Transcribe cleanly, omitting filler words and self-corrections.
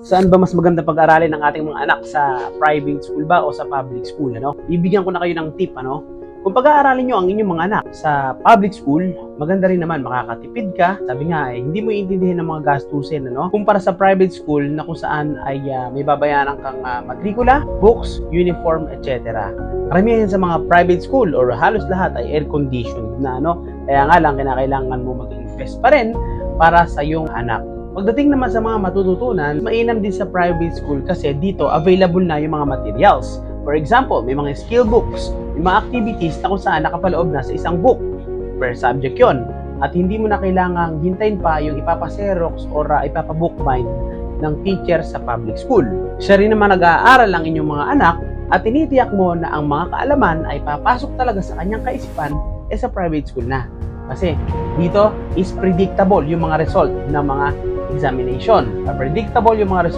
Saan ba mas maganda pag-aralin ng ating mga anak? Sa private school ba o sa public school? Bibigyan ko na kayo ng tip. Kung pag-aaralin nyo ang inyong mga anak sa public school, maganda rin naman, makakatipid ka. Sabi nga, hindi mo iintindihin ng mga gastusin. Kumpara sa private school na kung saan ay may babayaran kang matrikula, books, uniform, etc. Karamihan sa mga private school or halos lahat ay air-conditioned na. Kaya nga lang, kinakailangan mo mag-invest pa rin para sa iyong anak. Pagdating naman sa mga matututunan, mainam din sa private school kasi dito available na yung mga materials. For example, may mga skill books, may mga activities na kung saan nakapaloob na sa isang book. Per subject yon. At hindi mo na kailangang hintayin pa yung ipapaserox or ipapabookbind ng teacher sa public school. Siya rin naman nag-aaral ang inyong mga anak at tinitiyak mo na ang mga kaalaman ay papasok talaga sa kanyang kaisipan sa private school na. Kasi dito is predictable yung mga result ng mga examination. Predictable yung mga